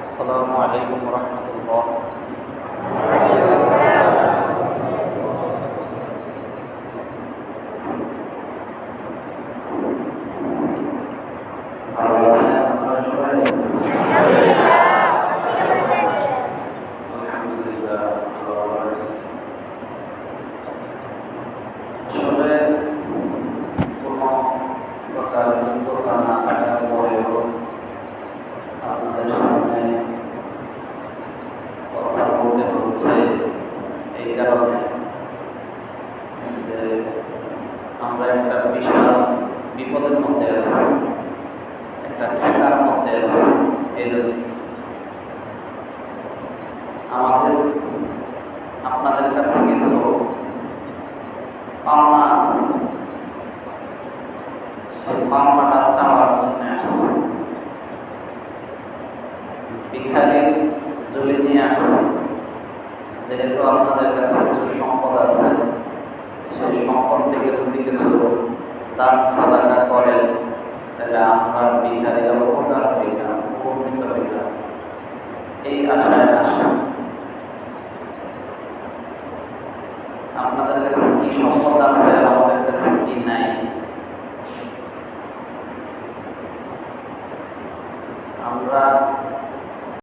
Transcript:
আসসালামু আলাইকুম রহমতুল্লাহ। আলহামদুলিল্লাহ, আসলে কোনো প্রকার যোগ্যতা না থাকার পরেও আপনাদের সামনে কথা বলতে হচ্ছে এই কারণে যে আমরা একটা বিশাল বিপদের মধ্যে আছি, একটা ঠেকার মধ্যে আছি। এই জন্য আমাদের আপনাদের কাছে কিছু পাওনা আছে, সেই পাওনাটা চাওয়ার জন্য আসছে। ভিখারির ঝুলি নিয়ে আসছে। যেহেতু আপনাদের কাছে কিছু সম্পদ আছে, সেই সম্পদ থেকে যদি কিছু দান সাদাকা করেন তাহলে আমরা ভিখারিরা উপকার হইতাম, উপকৃত হইতাম, এই আশায় আসা। আপনাদের কাছে কি সম্পদ আছে আর আমাদের কাছে কি নাই